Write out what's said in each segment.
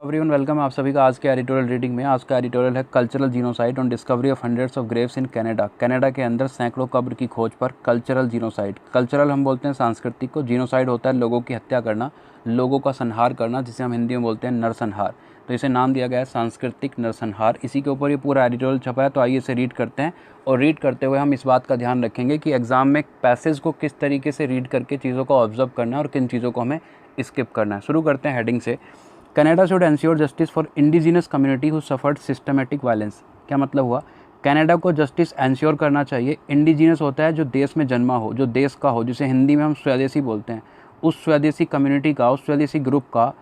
Everyone welcome है आप सभी का आज के एडिटोरियल रीडिंग में। आज का एडिटोरियल है cultural genocide on discovery of hundreds of Graves in Canada. Canada के अंदर सैकड़ों कब्र की खोज पर कल्चरल जीनोसाइड। कल्चरल हम बोलते हैं सांस्कृतिक को, जीनोसाइड होता है लोगों की हत्या करना, लोगों का संहार करना, जिसे हम हिंदी में बोलते हैं नरसंहार। तो इसे नाम दिया गया है सांस्कृतिक नरसंहार। इसी के ऊपर ये पूरा एडिटोरियल छपा है, तो आइए इसे रीड करते हैं। और रीड करते हुए हम इस बात का ध्यान रखेंगे कि एग्जाम में पैसेज को किस तरीके से रीड करके चीज़ों को ऑब्जर्व करना है और किन चीज़ों को हमें स्किप करना है। शुरू करते हैं हेडिंग से। Canada should ensure justice for indigenous community who suffered systematic violence. क्या मतलब हुआ? कनाडा को जस्टिस एंश्योर करना चाहिए। इंडिजिनस होता है जो देश में जन्मा हो, जो देश का हो, जिसे हिंदी में हम स्वदेशी बोलते हैं, उस स्वदेशी कम्युनिटी का, उस स्वदेशी ग्रुप का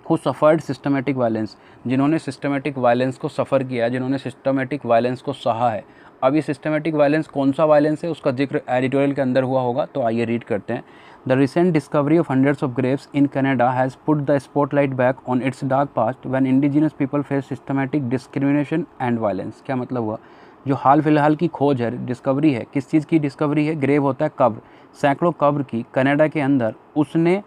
हु सफ़र्ड सिस्टमेटिक वायलेंस, जिन्होंने सिस्टमेटिक वायलेंस को सफ़र किया है, जिन्होंने सिस्टमेटिक वायलेंस को सहा है। अब ये सिस्टमेटिक वायलेंस कौन सा वायलेंस है उसका जिक्र एडिटोरियल के अंदर हुआ होगा, तो आइए रीड करते हैं। The recent discovery of hundreds of Graves in Canada has put the spotlight back on it's dark past when indigenous people face systematic discrimination and violence. क्या मतलब हुआ? जो हाल फिलहाल की खोज है, डिस्कवरी है, किस चीज़ की डिस्कवरी है? ग्रेव होता है कब्र, सैकड़ों कब्र की कनाडा के अंदर उसने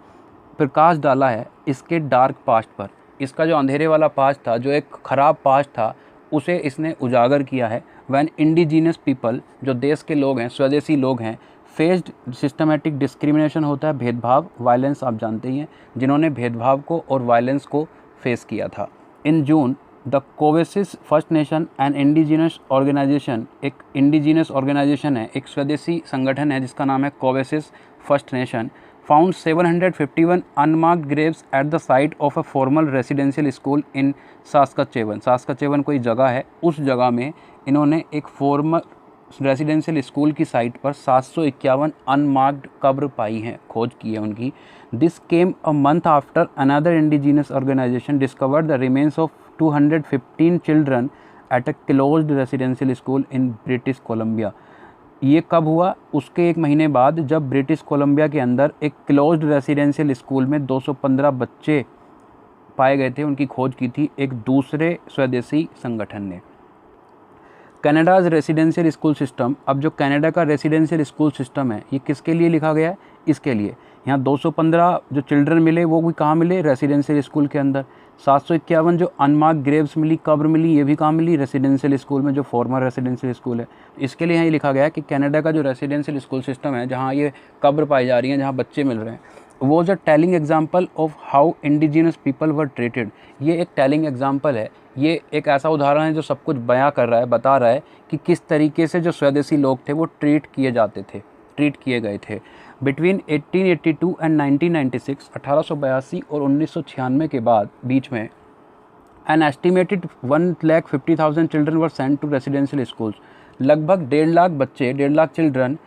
प्रकाश डाला है इसके डार्क पास्ट पर। इसका जो अंधेरे वाला पास्ट था, जो एक ख़राब पास्ट था, उसे इसने उजागर किया है। वैन इंडिजीनियस पीपल, जो देश के लोग हैं, स्वदेशी लोग हैं, फेस्ड सिस्टमेटिक डिस्क्रिमिनेशन होता है भेदभाव, वायलेंस आप जानते ही हैं, जिन्होंने भेदभाव को और वायलेंस को फेस किया था। In June the Cowessess First Nation and indigenous organisation, एक इंडिजीनस ऑर्गेनाइजेशन है, एक स्वदेशी संगठन है जिसका नाम है Cowessess First Nation, found 751 unmarked graves at the site of a formal residential school in Saskatchewan। सास्काचेवन कोई जगह है, उस जगह में इन्होंने एक फॉर्मल रेजिडेंशियल स्कूल की साइट पर 751 अनमार्क्ड कब्र पाई हैं, खोज की है उनकी। This came a month after another indigenous organisation discovered the remains of 215 children at a closed residential school in British Columbia. ये कब हुआ? उसके एक महीने बाद, जब ब्रिटिश कोलंबिया के अंदर एक क्लोज्ड रेसिडेंशियल स्कूल में 215 बच्चे पाए गए थे, उनकी खोज की थी एक दूसरे स्वदेशी संगठन ने। कनाडाज रेसिडेंशियल स्कूल सिस्टम, अब जो कनाडा का रेसिडेंशियल स्कूल सिस्टम है, ये किसके लिए लिखा गया है? इसके लिए। यहाँ 215 जो चिल्ड्रन मिले, वो भी कहाँ मिले? रेसिडेंशियल स्कूल के अंदर। 751 जो अनमार्क ग्रेव्स मिली, कब्र मिली, ये भी कहाँ मिली? रेसिडेंशियल स्कूल में, जो फॉर्मर रेसिडेंशियल स्कूल है। इसके लिए यहाँ लिखा गया है कि कनाडा का जो रेसिडेंशियल स्कूल सिस्टम है, जहाँ ये कब्र पाई जा रही हैं, जहाँ बच्चे मिल रहे हैं, was a telling example of how indigenous people were treated. ये एक टेलिंग एग्जाम्पल है, ये एक ऐसा उदाहरण है जो सब कुछ बयां कर रहा है, बता रहा है कि किस तरीके से जो स्वदेशी लोग थे वो ट्रीट किए गए थे। बिटवीन 1882 एंड 1996, 1882 और 1996 के बाद बीच में, an estimated 1,50,000 children were sent to residential schools. लगभग 1.5 लाख बच्चे, 1.5 लाख चिल्ड्रन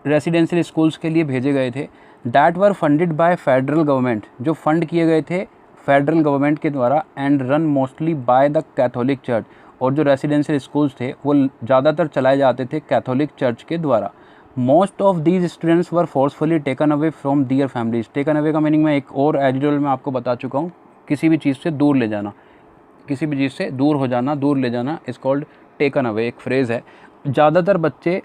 रेसिडेंशियल स्कूल्स के लिए भेजे गए थे। That were funded by federal government, जो फंड किए गए थे फेडरल गवर्नमेंट के द्वारा, and run mostly by the Catholic church. और जो रेसिडेंशियल स्कूल्स थे वो ज़्यादातर चलाए जाते थे कैथोलिक चर्च के द्वारा। Most of these students were forcefully taken away from their families. Taken away का मीनिंग मैं एक और एडिटोरियल में आपको बता चुका हूँ, किसी भी चीज़ से दूर ले जाना, किसी भी चीज़ से दूर हो जाना, दूर ले जाना, इज कॉल्ड टेकन अवे, एक फ्रेज़ है। ज़्यादातर बच्चे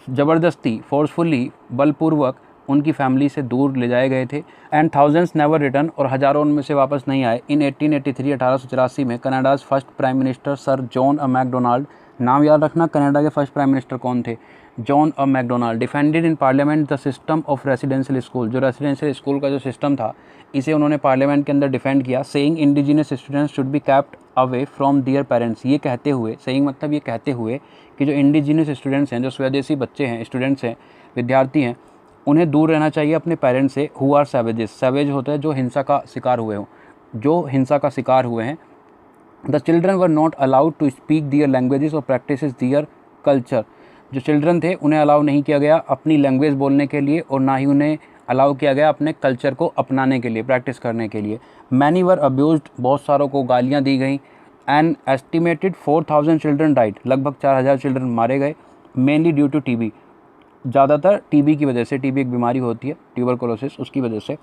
ज़बरदस्ती, फोर्सफुली, बलपूर्वक उनकी फैमिली से दूर ले जाए गए थे। एंड थाउजेंड्स नेवर रिटर्न, और हज़ारों उनमें से वापस नहीं आए। इन 1883, 1884 में Canada's first prime minister Sir John A Macdonald, नाम याद रखना, कनाडा के फर्स्ट प्राइम मिनिस्टर कौन थे? John A Macdonald, defended in parliament the system of residential school. जो रेसिडेंशियल स्कूल का जो सिस्टम था, इसे उन्होंने पार्लियामेंट के अंदर डिफेंड किया। Saying indigenous students should be kept away from their parents. ये कहते हुए, सेइंग मतलब ये कहते हुए कि जो इंडिजिनस स्टूडेंट्स हैं, जो स्वदेशी बच्चे हैं, स्टूडेंट्स हैं, विद्यार्थी हैं, उन्हें दूर रहना चाहिए अपने पेरेंट्स से। हु आर सैवेजेस, सैवेज होता है जो हिंसा का शिकार हुए हों, जो हिंसा का शिकार हुए हैं। The children were not allowed to speak their languages और प्रैक्टिस दियर कल्चर। जो चिल्ड्रन थे उन्हें अलाउ नहीं किया गया अपनी लैंग्वेज बोलने के लिए, और ना ही उन्हें अलाउ किया गया अपने कल्चर को अपनाने के लिए, प्रैक्टिस करने के लिए। मैनी वर अब्यूज्ड, बहुत सारों को गालियाँ दी गई। एन एस्टिमेटेड 4,000 चिल्ड्रन डाइड, लगभग 4,000 चिल्ड्रन मारे गए। मेनली ड्यू टू टीबी, ज़्यादातर टीबी की वजह से, टीबी एक बीमारी होती है, ट्यूबरकुलोसिस, उसकी वजह से।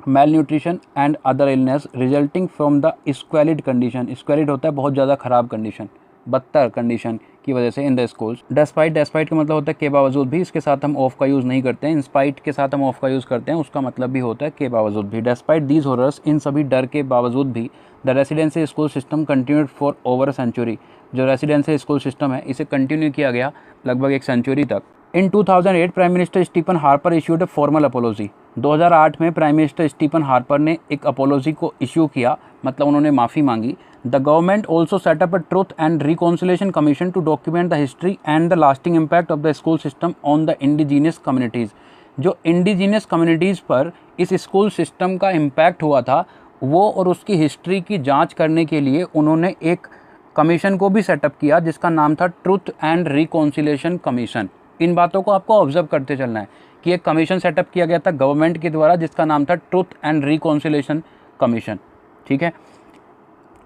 Malnutrition and other illness resulting from the squalid condition. Squalid होता है बहुत ज़्यादा ख़राब कंडीशन, बदतर कंडीशन की वजह से इन द स्कूल्स। डेस्पाइट का मतलब होता है के बावजूद भी, इसके साथ हम ऑफ का यूज़ नहीं करते हैं। इंस्पाइट के साथ हम ऑफ का यूज़ करते हैं, उसका मतलब भी होता है के बावजूद भी। डेस्पाइट दीज हॉरर्स, इन सभी डर के बावजूद भी, the residential school system continued for over a century, जो रेसिडेंशियल स्कूल सिस्टम है इसे कंटिन्यू किया गया लगभग एक सेंचुरी तक। In 2008 prime minister Stephen Harper issued a formal apology. 2008 में प्राइम मिनिस्टर स्टीफन हार्पर ने एक अपोलॉजी को इश्यू किया, मतलब उन्होंने माफ़ी मांगी। The government also set up a truth and reconciliation commission to document the history and the lasting impact of the school system on the indigenous communities. जो indigenous communities पर इस स्कूल सिस्टम का इम्पैक्ट हुआ था वो और उसकी हिस्ट्री की जाँच करने के लिए उन्होंने एक कमीशन को भी सेटअप किया जिसका नाम था ट्रुथ एंड रिकॉन्सिलेशन कमीशन। इन बातों को आपको ऑब्जर्व करते चलना है कि एक कमीशन सेटअप किया गया था गवर्नमेंट के द्वारा जिसका नाम था ट्रुथ एंड रिकॉन्सिलेशन कमीशन, ठीक है।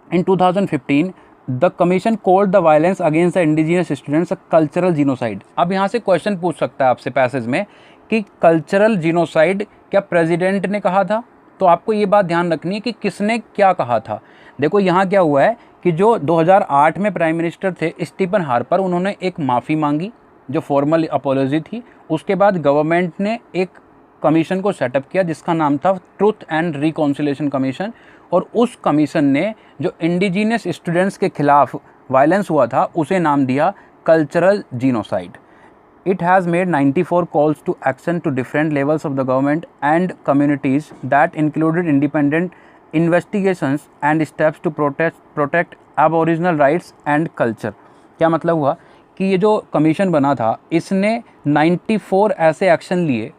इन 2015 the commission called the violence against the indigenous students a cultural genocide. अब यहाँ से क्वेश्चन पूछ सकता है आपसे पैसेज में कि कल्चरल जीनोसाइड क्या प्रेसिडेंट ने कहा था? तो आपको ये बात ध्यान रखनी है कि किसने क्या कहा था। देखो यहाँ क्या हुआ है कि जो 2008 में प्राइम मिनिस्टर थे स्टीफन हार्पर, उन्होंने एक माफ़ी मांगी जो फॉर्मल अपोलॉजी थी। उसके बाद गवर्नमेंट ने एक कमीशन को सेटअप किया जिसका नाम था ट्रुथ एंड रिकॉन्सिलेशन कमीशन, और उस कमीशन ने जो इंडिजीनियस स्टूडेंट्स के खिलाफ वायलेंस हुआ था उसे नाम दिया cultural genocide. It has made 94 calls to action to different levels of the government and communities that included independent investigations and steps to protect aboriginal rights and culture। क्या मतलब हुआ कि ये जो कमीशन बना था इसने 94 ऐसे एक्शन लिए।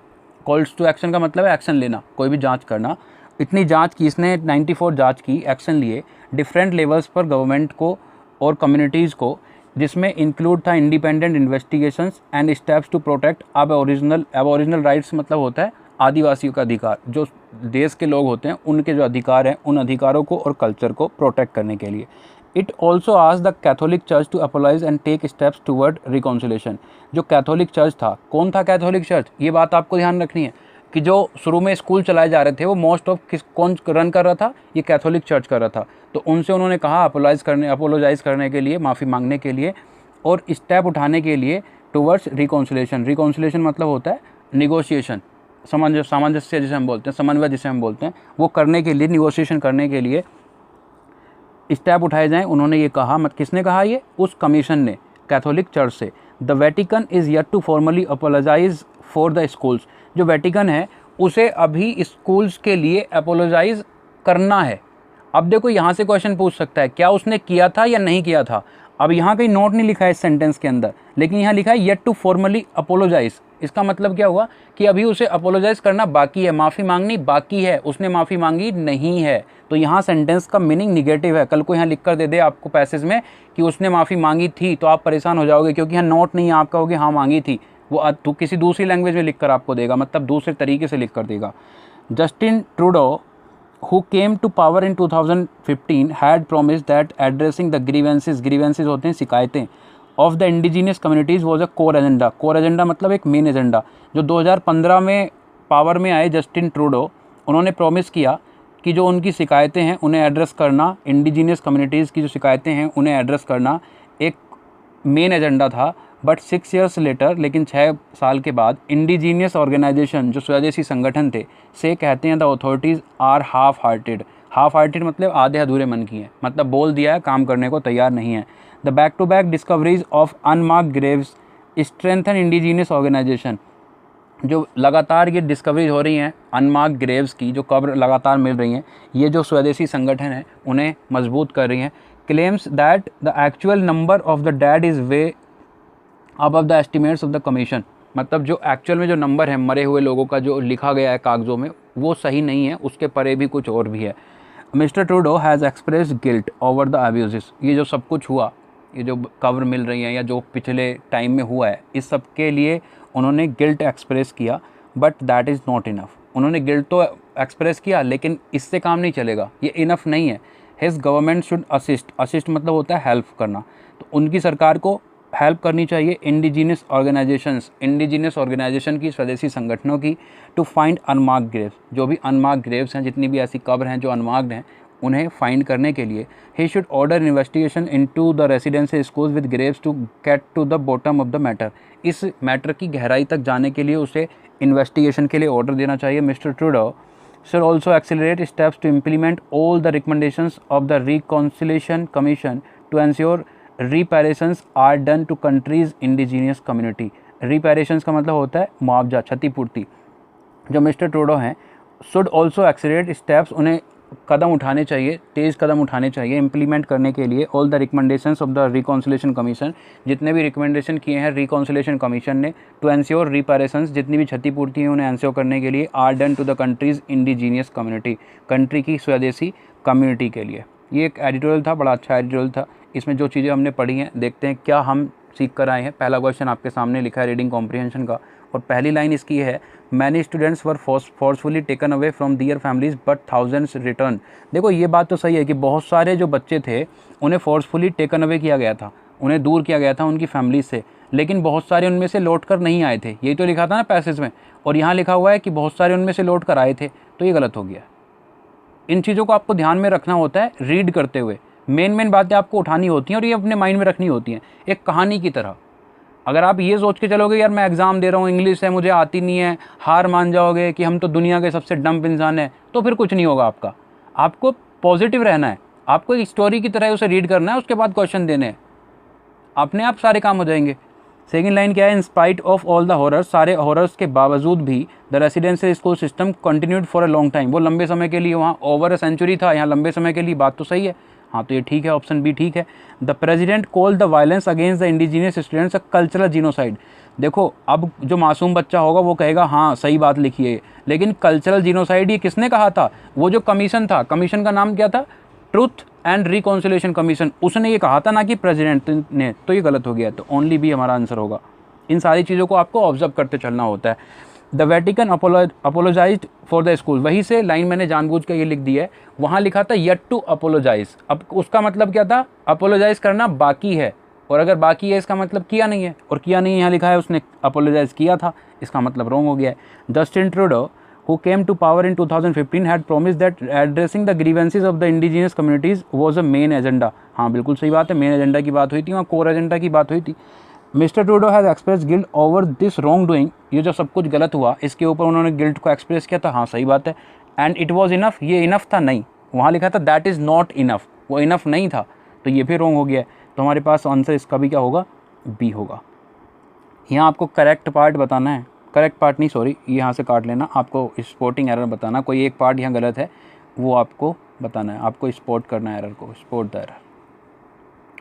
कॉल्स टू एक्शन का मतलब है एक्शन लेना, कोई भी जांच करना। इतनी जांच की इसने, 94 जांच की, एक्शन लिए डिफरेंट लेवल्स पर गवर्नमेंट को और कम्युनिटीज़ को, जिसमें इंक्लूड था independent investigations and steps to protect aboriginal rights मतलब होता है आदिवासियों का अधिकार, जो देश के लोग होते हैं उनके जो अधिकार हैं उन अधिकारों को और कल्चर को प्रोटेक्ट करने के लिए। It also ask the Catholic church to apologise and take steps toward reconciliation. जो कैथोलिक चर्च था, कौन था कैथोलिक चर्च, ये बात आपको ध्यान रखनी है कि जो शुरू में स्कूल चलाए जा रहे थे वो मोस्ट ऑफ कौन रन कर रहा था, ये कैथोलिक चर्च कर रहा था। तो उनसे उन्होंने कहा अपोलोजाइज़ करने के लिए, माफ़ी मांगने के लिए और स्टेप उठाने के लिए टुवर्ड्स रिकॉन्सिलेशन। रिकॉन्सिलेशन मतलब होता है निगोशिएशन, सामंजस्य जिसे हम बोलते हैं, समन्वय जिसे हम बोलते हैं, वो करने के लिए, निगोशिएशन करने के लिए स्टेप उठाए जाएं। उन्होंने ये कहा, किसने कहा, ये उस कमीशन ने कैथोलिक चर्च से। The Vatican is yet to formally apologise for the schools. जो वेटिकन है उसे अभी स्कूल्स के लिए अपोलोजाइज करना है। अब देखो यहाँ से क्वेश्चन पूछ सकता है क्या उसने किया था या नहीं किया था। अब यहाँ कहीं नोट नहीं लिखा है इस सेंटेंस के अंदर, लेकिन यहाँ लिखा है येट टू फॉर्मली अपोलोजाइज। इसका मतलब क्या हुआ कि अभी उसे अपोलोजाइज करना बाकी है, माफ़ी मांगनी बाकी है, उसने माफ़ी मांगी नहीं है। तो यहाँ सेंटेंस का मीनिंग निगेटिव है। कल को यहाँ लिख कर दे दे आपको पैसेज में कि उसने माफ़ी मांगी थी तो आप परेशान हो जाओगे, क्योंकि यहाँ नोट नहीं है, आप कहोगे हाँ मांगी थी, वो तो किसी दूसरी लैंग्वेज में लिख कर आपको देगा, मतलब दूसरे तरीके से लिख कर देगा। Justin Trudeau who came to power in 2015 had promised that addressing the grievances होते हैं शिकायतें of the indigenous communities was a core agenda। core agenda मतलब एक मेन एजेंडा। जो 2015 में पावर में आए जस्टिन ट्रूडो, उन्होंने प्रॉमिस किया कि जो उनकी शिकायतें हैं उन्हें एड्रेस करना, इंडिजीनियस कम्युनिटीज़ की जो शिकायतें हैं उन्हें एड्रेस करना एक मेन एजेंडा था। बट 6 years लेटर, लेकिन 6 साल के बाद इंडिजीनियस ऑर्गेनाइजेशन जो स्वदेशी संगठन थे से कहते हैं the authorities are half hearted मतलब आधे अधूरे मन की हैं, मतलब बोल दिया है काम करने को तैयार नहीं है। The back to back discoveries of unmarked graves strengthen indigenous organisation. जो लगातार ये डिस्कवरीज हो रही हैं अनमार्क्ड ग्रेव्स की, जो कब्र लगातार मिल रही हैं, ये जो स्वदेशी संगठन है उन्हें मजबूत कर रही हैं। Claims that the actual number of the dead is way above the estimates of the commission. मतलब जो एक्चुअल में जो नंबर है मरे हुए लोगों का जो लिखा गया है कागज़ों में वो सही नहीं है, उसके परे भी कुछ और भी है। Mister Trudeau has expressed guilt over the abuse. ये जो सब कुछ हुआ, ये जो कवर मिल रही हैं या जो पिछले टाइम में हुआ है, इस सब के लिए उन्होंने गिल्ट एक्सप्रेस किया, but that is not enough. उन्होंने गिल्ट तो एक्सप्रेस किया लेकिन इससे काम नहीं चलेगा, ये इनफ नहीं है। हिज गवर्नमेंट शुड असिस्ट मतलब होता है हेल्प करना, तो उनकी सरकार को हेल्प करनी चाहिए इंडिजीनियस ऑर्गेनाइजेशन की, स्वदेशी संगठनों की, टू फाइंड अनमार्क्ड ग्रेव्स। जो भी अनमार्क्ड ग्रेव्स हैं, जितनी भी ऐसी कब्र हैं जो अनमार्क्ड हैं, उन्हें फाइंड करने के लिए he should order investigation into the residential schools with graves to get to the bottom of the matter. इस मैटर की गहराई तक जाने के लिए उसे इन्वेस्टिगेशन के लिए ऑर्डर देना चाहिए। Mister Trudeau should also accelerate steps to implement all the recommendations of the Reconciliation Commission to ensure reparations are done to country's indigenous community। reparations का मतलब होता है मुआवजा, क्षतिपूर्ति। जो मिस्टर ट्रूडो हैं should also accelerate steps, उन्हें कदम उठाने चाहिए, तेज़ कदम उठाने चाहिए इम्प्लीमेंट करने के लिए all the recommendations of the reconciliation commission, जितने भी रिकमेंडेशन किए हैं रिकॉन्सिलेशन कमीशन ने, टू एंश्योर रिपेरेशंस, जितनी भी क्षतिपूर्ति है उन्हें एंश्योर करने के लिए, are done to the country's indigenous community, country की स्वदेशी कम्युनिटी के लिए। ये एक एडिटोरियल था, बड़ा अच्छा एडिटोरियल था। इसमें जो चीज़ें हमने पढ़ी हैं देखते हैं क्या हम सीख कर आए हैं। पहला क्वेश्चन आपके सामने लिखा है रीडिंग कॉम्प्रिहेंशन का, और पहली लाइन इसकी है many students were forcefully taken away from their families but thousands return. देखो ये बात तो सही है कि बहुत सारे जो बच्चे थे उन्हें फोर्सफुली टेकन अवे किया गया था, उन्हें दूर किया गया था उनकी फैमिली से, लेकिन बहुत सारे उनमें से लौट कर नहीं आए थे। यही तो लिखा था ना पैसेज में, और यहाँ लिखा हुआ है कि बहुत सारे उनमें से लौट कर आए थे, तो ये गलत हो गया। इन चीज़ों को आपको ध्यान में रखना होता है रीड करते हुए, मेन बातें आपको उठानी होती हैं और ये अपने माइंड में रखनी होती हैं एक कहानी की तरह। अगर आप ये सोच के चलोगे यार मैं एग्ज़ाम दे रहा हूँ, इंग्लिश है मुझे आती नहीं है, हार मान जाओगे कि हम तो दुनिया के सबसे डम्प इंसान हैं, तो फिर कुछ नहीं होगा आपका। आपको पॉजिटिव रहना है, आपको एक स्टोरी की तरह उसे रीड करना है, उसके बाद क्वेश्चन देने हैं, अपने आप सारे काम हो जाएंगे। सेकेंड लाइन क्या है, in spite of all the horrors, सारे हॉरर्स के बावजूद भी the residential school system continued for a long time. वो लंबे समय के लिए, वहाँ ओवर अ सेंचुरी था, यहाँ लंबे समय के लिए, बात तो सही है। हाँ तो ये ठीक है, ऑप्शन बी ठीक है। The president call the violence against the indigenous students a cultural genocide. देखो अब जो मासूम बच्चा होगा वो कहेगा हाँ सही बात लिखी है, लेकिन कल्चरल जीनोसाइड ये किसने कहा था? वो जो कमीशन था, कमीशन का नाम क्या था? ट्रूथ एंड रिकॉन्सिलेशन कमीशन, उसने ये कहा था, ना कि प्रेसिडेंट ने। तो ये गलत हो गया, तो ओनली बी हमारा आंसर होगा। इन सारी चीज़ों को आपको ऑब्जर्व करते चलना होता है। The Vatican apologised for the school, वहीं से लाइन मैंने जानबूझ के ये लिख दी है, वहाँ लिखा था येट टू अपोलोजाइज। अब उसका मतलब क्या था? अपोलोजाइज करना बाकी है, और अगर बाकी है इसका मतलब किया नहीं है, और किया नहीं है यहाँ लिखा है उसने अपोलोजाइज किया था, इसका मतलब रॉन्ग हो गया है। Justin Trudeau who came to power in 2015 had promised that addressing the grievances of the indigenous communities was a main agenda। हाँ बिल्कुल सही बात है, मेन एजेंडा की बात हुई थी, वहाँ कोर एजेंडा की बात हुई थी। Mister Trudeau has express guilt over this wrong doing, ये जो सब कुछ गलत हुआ इसके ऊपर उन्होंने गिल्ट को एक्सप्रेस किया था। हाँ सही बात है। एंड इट वॉज इनफ, ये इनफ था नहीं, वहाँ लिखा था दैट इज़ नॉट इनफ, वो इनफ नहीं था, तो ये भी रॉन्ग हो गया। तो हमारे पास आंसर इसका भी क्या होगा? बी होगा। यहाँ आपको करेक्ट पार्ट बताना है, करेक्ट पार्ट नहीं सॉरी, यहाँ से काट लेना, आपको स्पोर्टिंग एरर बताना, कोई एक पार्ट यहाँ गलत है वो आपको बताना है, आपको स्पोर्ट करना है एरर को, sport the error,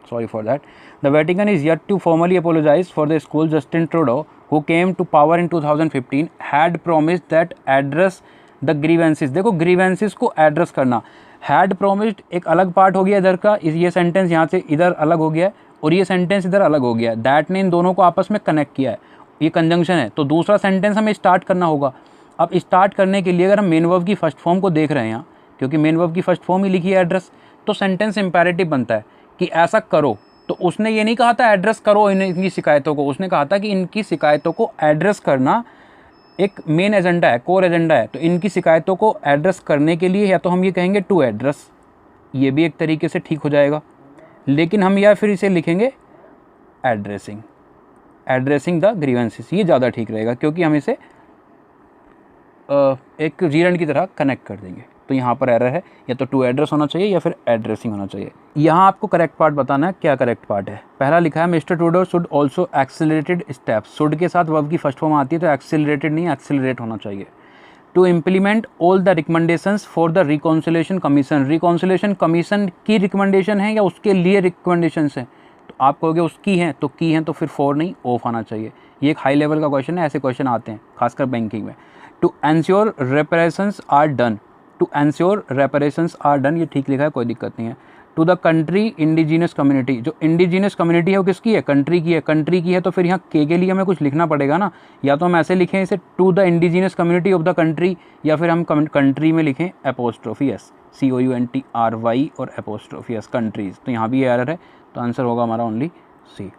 sorry for that। The Vatican is yet to formally apologize for the school। Justin Trudeau, who came to power in 2015, had promised that address the grievances। देखो grievances को address करना, had promised एक अलग part हो गया इधर का, ये सेंटेंस यहाँ से इधर अलग हो गया है, और ये सेंटेंस इधर अलग हो गया है। दैट ने इन दोनों को आपस में कनेक्ट किया है, ये कंजंक्शन है, तो दूसरा सेंटेंस हमें स्टार्ट करना होगा। अब स्टार्ट करने के लिए अगर हम मेन वर्ब की फर्स्ट फॉर्म को देख रहे हैं यहाँ, क्योंकि मेन वर्ब की फर्स्ट फॉर्म ही लिखी है एड्रेस, तो सेंटेंस इंपेरेटिव बनता है कि ऐसा करो। तो उसने ये नहीं कहा था एड्रेस करो इनकी शिकायतों को, उसने कहा था कि इनकी शिकायतों को एड्रेस करना एक मेन एजेंडा है, कोर एजेंडा है। तो इनकी शिकायतों को एड्रेस करने के लिए या तो हम ये कहेंगे टू एड्रेस, ये भी एक तरीके से ठीक हो जाएगा, लेकिन हम या फिर इसे लिखेंगे एड्रेसिंग, एड्रेसिंग द ग्रीवेंसेस, ये ज़्यादा ठीक रहेगा, क्योंकि हम इसे एक रीडंट की तरह कनेक्ट कर देंगे। तो यहाँ पर एरर है, या तो टू एड्रेस होना चाहिए या फिर एड्रेसिंग होना चाहिए। यहाँ आपको करेक्ट पार्ट बताना है, क्या करेक्ट पार्ट है। पहला लिखा है mister Trudeau should also accelerated steps, should के साथ वर्ब की फर्स्ट फॉर्म आती है तो एक्सेलरेटेड नहीं एक्सेलरेट होना चाहिए। To implement all the recommendations for the reconciliation commission, reconciliation commission की रिकमेंडेशन है या उसके लिए रिकमेंडेशंस हैं? तो आप कहोगे उसकी हैं, तो की हैं तो फिर फॉर नहीं ऑफ आना चाहिए। ये एक हाई लेवल का क्वेश्चन है, ऐसे क्वेश्चन आते हैं खासकर बैंकिंग में। To ensure reparations are done, to ensure reparations are done, ये ठीक लिखा है, कोई दिक्कत नहीं है। To the country indigenous community, जो इंडिजीनियस कम्युनिटी है वो किसकी है? कंट्री की है, कंट्री की है तो फिर यहाँ के लिए हमें कुछ लिखना पड़ेगा ना, या तो हम ऐसे लिखें इसे to the indigenous community of the country, या फिर हम कंट्री में लिखें एपोस्ट्रोफी एस, COUNTRY और एपोस्ट्रोफी एस कंट्रीज। तो यहाँ भी ये एरर है, तो आंसर होगा हमारा ओनली सी।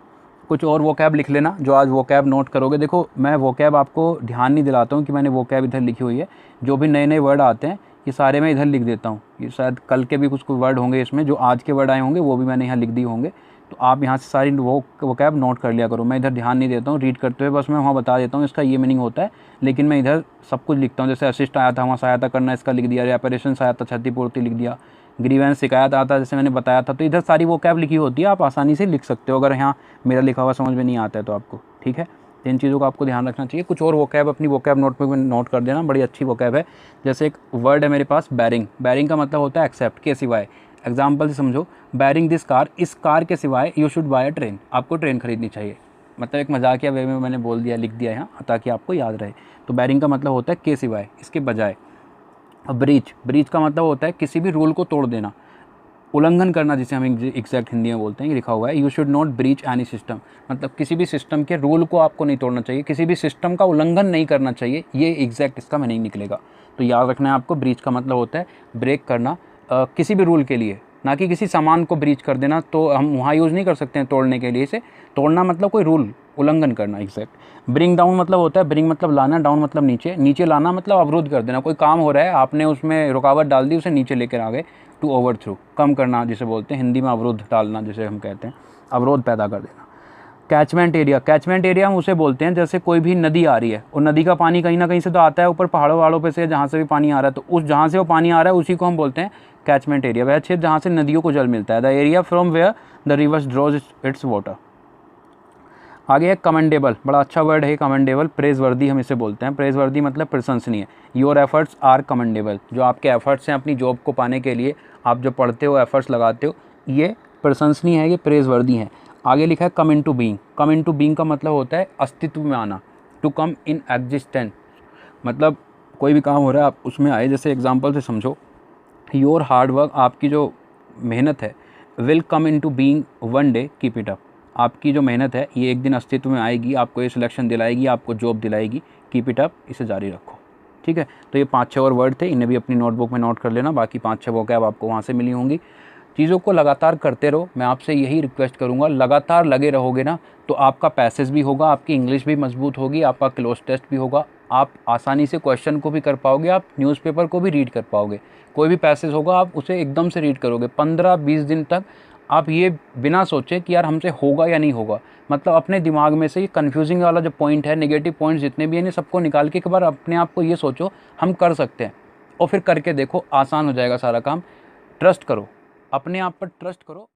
कुछ और वोकैब लिख लेना, जो आज वोकैब नोट करोगे। देखो मैं वोकैब आपको ध्यान नहीं दिलाता हूँ कि मैंने वोकैब इधर लिखी हुई है, जो भी नए नए वर्ड आते हैं ये सारे मैं इधर लिख देता हूँ। ये शायद कल के भी कुछ वर्ड होंगे इसमें, जो आज के वर्ड आए होंगे वो भी मैंने यहाँ लिख दिए होंगे। तो आप यहाँ से सारी वो कैब नोट कर लिया करो। मैं इधर ध्यान नहीं देता हूँ रीड करते हुए, बस मैं वहाँ बता देता हूँ इसका ये मीनिंग होता है, लेकिन मैं इधर सब कुछ लिखता हूँ। जैसे असिस्ट आया था, वहाँ सहायता करना, इसका लिख दिया। रेपरेशंस आया था, क्षतिपूर्ति लिख दिया। ग्रीवेंस शिकायत आता, जैसे मैंने बताया था। तो इधर सारी वो कैब लिखी होती है, आप आसानी से लिख सकते हो अगर यहाँ मेरा लिखा हुआ समझ में नहीं आता है तो आपको। ठीक है, इन चीज़ों का आपको ध्यान रखना चाहिए। कुछ और वोकैब अपनी वोकैब नोट में नोट कर देना, बड़ी अच्छी वोकैब है। जैसे एक वर्ड है मेरे पास बैरिंग। बैरिंग का मतलब होता है एक्सेप्ट, के सिवाय। एग्जाम्पल से समझो, बैरिंग दिस कार, इस कार के सिवाय you should buy a train, आपको ट्रेन खरीदनी चाहिए। मतलब एक मजाकिया वे में मैंने बोल दिया, लिख दिया यहाँ ताकि आपको याद रहे। तो बैरिंग का मतलब होता है के सिवाय, इसके बजाय। ब्रीच, ब्रीच का मतलब होता है किसी भी रूल को तोड़ देना, उल्लंघन करना, जिसे हम एग्जैक्ट हिंदी में बोलते हैं। ये लिखा हुआ है, you should not breach any system, मतलब किसी भी सिस्टम के रूल को आपको नहीं तोड़ना चाहिए, किसी भी सिस्टम का उल्लंघन नहीं करना चाहिए। ये एग्जैक्ट इसका मीनिंग निकलेगा। तो याद रखना है आपको, ब्रीच का मतलब होता है ब्रेक करना किसी भी रूल के लिए, ना कि किसी सामान को ब्रीच कर देना। तो हम वहाँ यूज़ नहीं कर सकते हैं तोड़ने के लिए। इसे तोड़ना मतलब कोई रूल उल्लंघन करना, एग्जैक्ट। ब्रिंग डाउन मतलब होता है, ब्रिंग मतलब लाना, डाउन मतलब नीचे, नीचे लाना मतलब अवरुद्ध कर देना। कोई काम हो रहा है, आपने उसमें रुकावट डाल दी, उसे नीचे लेकर आ गए। टू ओवर थ्रू, कम करना जिसे बोलते हैं हिंदी में, अवरुद्ध डालना जिसे हम कहते हैं, अवरोध पैदा कर देना। कैचमेंट एरिया, कैचमेंट एरिया हम उसे बोलते हैं जैसे कोई भी नदी आ रही है और नदी का पानी कहीं ना कहीं से तो आता है, ऊपर पहाड़ों वहाड़ों पे से जहाँ से भी पानी आ रहा है, तो उस जहाँ से वो पानी आ रहा है उसी को हम बोलते हैं कैचमेंट एरिया। वह क्षेत्र जहाँ से नदियों को जल मिलता है। The area from where the rivers draws its water. आगे है कमेंडेबल, बड़ा अच्छा वर्ड है कमेंडेबल। प्रेजवर्दी हम इसे बोलते हैं। प्रेजवर्दी मतलब प्रशंसनीय। योर एफर्ट्स आर कमेंडेबल, जो आपके एफर्ट्स हैं अपनी जॉब को पाने के लिए, आप जो पढ़ते हो, एफर्ट्स लगाते हो, ये प्रशंसनीय है, ये प्रेजवर्दी है। आगे लिखा है come in to being. Come in to being का मतलब होता है अस्तित्व में आना, टू कम इन एग्जिस्टेंस, मतलब कोई भी काम हो रहा है आप उसमें आए। जैसे एग्जाम्पल से समझो, योर हार्ड वर्क, आपकी जो मेहनत है, will come in to being one day, keep it up, आपकी जो मेहनत है ये एक दिन अस्तित्व में आएगी, आपको ये सिलेक्शन दिलाएगी, आपको जॉब दिलाएगी, कीप इट अप, इसे जारी रखो। ठीक है, तो ये 5-6 और वर्ड थे, इन्हें भी अपनी नोटबुक में नोट कर लेना। बाकी 5-6 वोकैब आपको वहाँ से मिली होंगी। चीज़ों को लगातार करते रहो, मैं आपसे यही रिक्वेस्ट करूँगा, लगातार लगे रहोगे ना तो आपका पैसेज भी होगा, आपकी इंग्लिश भी मजबूत होगी, आपका क्लोज टेस्ट भी होगा, आप आसानी से क्वेश्चन को भी कर पाओगे, आप न्यूज़पेपर को भी रीड कर पाओगे। कोई भी पैसेज होगा आप उसे एकदम से रीड करोगे। 15-20 दिन तक आप ये बिना सोचे कि यार हमसे होगा या नहीं होगा, मतलब अपने दिमाग में से ये कन्फ्यूजिंग वाला जो पॉइंट है, नेगेटिव पॉइंट्स जितने भी हैं, सबको निकाल के एक बार अपने आप को ये सोचो हम कर सकते हैं, और फिर करके देखो, आसान हो जाएगा सारा काम। ट्रस्ट करो, अपने आप पर ट्रस्ट करो।